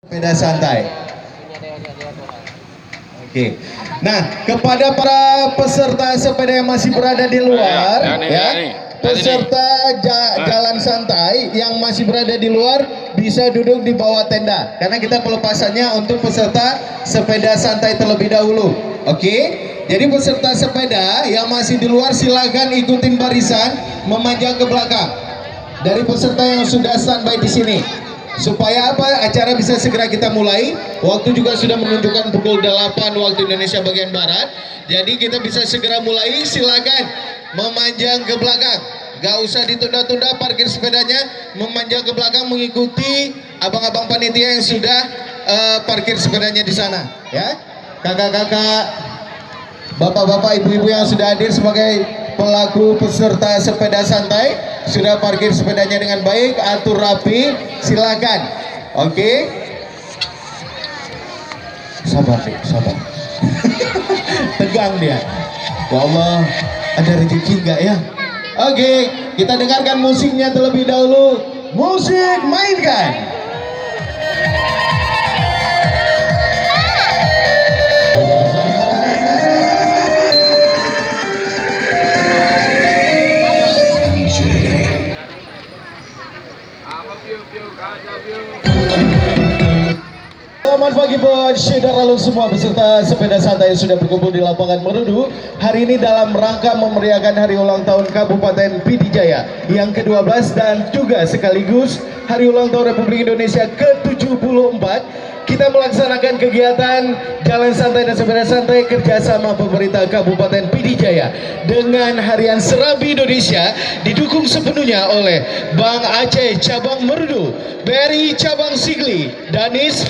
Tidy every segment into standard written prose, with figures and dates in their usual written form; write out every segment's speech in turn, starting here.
Sepeda santai. Oke. Nah, kepada para peserta sepeda yang masih berada di luar, peserta jalan santai yang masih berada di luar bisa duduk di bawah tenda, karena kita pelepasannya untuk peserta sepeda santai terlebih dahulu. Oke. Jadi peserta sepeda yang masih di luar silakan ikutin barisan memanjang ke belakang dari peserta yang sudah standby di sini. Supaya apa? Acara bisa segera kita mulai. Waktu juga sudah menunjukkan pukul 8 waktu Indonesia bagian Barat. Jadi kita bisa segera mulai. Silakan memanjang ke belakang. Gak usah ditunda-tunda parkir sepedanya. Memanjang ke belakang mengikuti abang-abang panitia yang sudah parkir sepedanya di sana. Ya, kakak-kakak, bapak-bapak, ibu-ibu yang sudah hadir sebagai pelaku peserta sepeda santai, sudah parkir sepedanya dengan baik, atur rapi, silakan. Oke. Sabar nih, sabar. Tegang dia. Ya Allah, ada rezeki nggak ya? Oke, kita dengarkan musiknya terlebih dahulu. Musik mainkan. Selamat pagi buat saudara lu semua peserta sepeda santai yang sudah berkumpul di lapangan Merudu. Hari ini dalam rangka memeriahkan hari ulang tahun Kabupaten Pidijaya yang ke-12 dan juga sekaligus hari ulang tahun Republik Indonesia ke-74. Kita melaksanakan kegiatan jalan santai dan sepeda santai kerjasama pemerintah Kabupaten Pidijaya dengan Harian Serambi Indonesia, didukung sepenuhnya oleh Bank Aceh Cabang Merudu, BRI Cabang Sigli, Danis,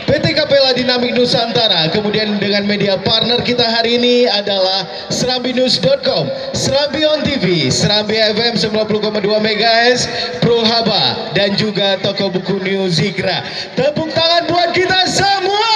PT Kapela Dinamik Nusantara. Kemudian dengan media partner kita hari ini adalah serambinews.com, Serambi On TV, Serambi FM 90,2 MHz, Pro Haba, dan juga toko buku New Zikra. Tepuk tangan buat kita semua.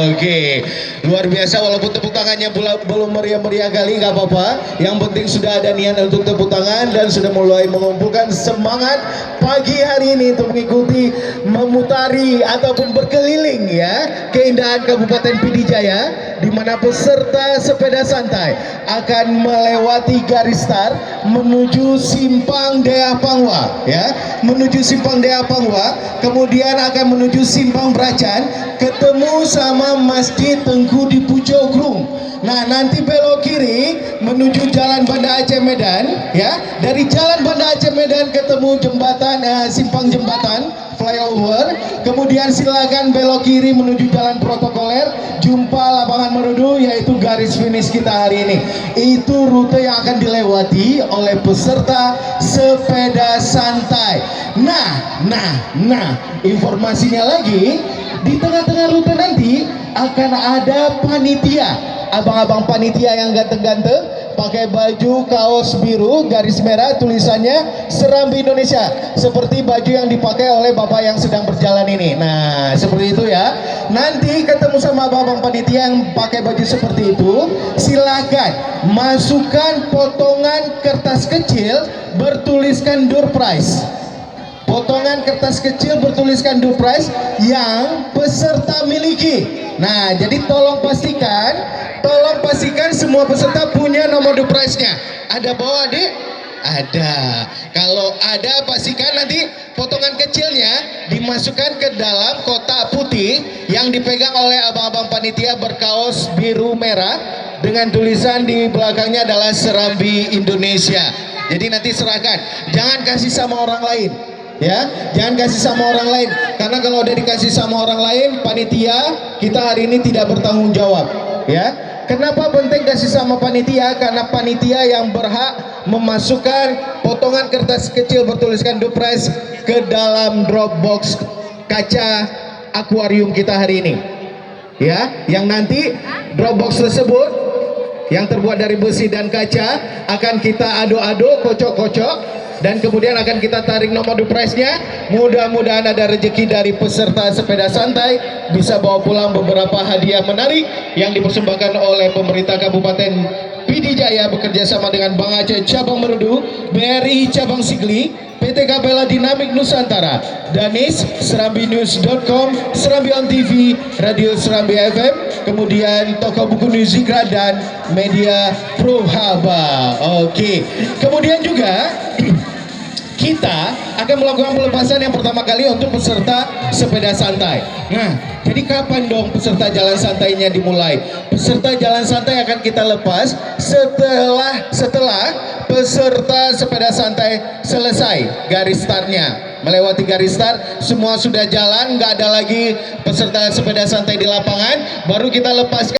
Oke, luar biasa. Walaupun tepuk tangannya belum meriah-meriah kali, nggak apa-apa. Yang penting sudah ada niat untuk tepuk tangan dan sudah mulai mengumpulkan semangat pagi hari ini untuk mengikuti memutari ataupun berkeliling ya keindahan Kabupaten Pidijaya, di mana peserta sepeda santai akan melewati garis start menuju Simpang Dea Pangwa ya, menuju Simpang Dea Pangwa, kemudian akan menuju Simpang Bracan, ketemu sama Masjid Tengku di Pucuk Grung. Nah, nanti belok kiri menuju Jalan Banda Aceh Medan ya. Dari Jalan Banda Aceh Medan ketemu jembatan Simpang Jembatan flyover. Kemudian silakan belok kiri menuju Jalan Protokoler, jumpa lapangan Merudu, yaitu garis finish kita hari ini. Itu rute yang akan dilewati oleh peserta sepeda santai. Nah, informasinya lagi, di tengah-tengah rute nanti akan ada panitia. Abang-abang panitia yang ganteng-ganteng pakai baju kaos biru garis merah tulisannya Serambi Indonesia, seperti baju yang dipakai oleh bapak yang sedang berjalan ini. Nah, seperti itu ya. Nanti ketemu sama abang-abang panitia yang pakai baju seperti itu, silakan masukkan potongan kertas kecil bertuliskan door prize. Potongan kertas kecil bertuliskan door prize yang peserta miliki. Nah, jadi tolong pastikan semua peserta punya nomor door prize-nya. Ada bawa, Adik? Ada. Kalau ada, pastikan nanti potongan kecilnya dimasukkan ke dalam kotak putih yang dipegang oleh abang-abang panitia berkaos biru merah dengan tulisan di belakangnya adalah Serambi Indonesia. Jadi nanti serahkan, jangan kasih sama orang lain. Ya, jangan kasih sama orang lain, karena kalau udah dikasih sama orang lain, panitia kita hari ini tidak bertanggung jawab. Ya, kenapa penting kasih sama panitia? Karena panitia yang berhak memasukkan potongan kertas kecil bertuliskan door prize ke dalam drop box kaca akuarium kita hari ini. Ya, yang nanti drop box tersebut yang terbuat dari besi dan kaca akan kita aduk-aduk, kocok-kocok, dan kemudian akan kita tarik nomor door prize-nya. Mudah-mudahan ada rezeki dari peserta sepeda santai, bisa bawa pulang beberapa hadiah menarik yang dipersembahkan oleh pemerintah Kabupaten Pidijaya bekerja sama dengan Bank Aceh Cabang Merudu, BRI Cabang Sigli, PT Kapela Dinamik Nusantara, Danis, SerambiNews.com, Serambi On TV, Radio Serambi FM, kemudian toko buku Newzikra dan Media Pro Haba. Oke, kemudian juga kita akan melakukan pelepasan yang pertama kali untuk peserta sepeda santai. Nah, jadi kapan dong peserta jalan santainya dimulai? Peserta jalan santai akan kita lepas setelah peserta sepeda santai selesai garis startnya. Melewati garis start, semua sudah jalan, nggak ada lagi peserta sepeda santai di lapangan, baru kita lepaskan.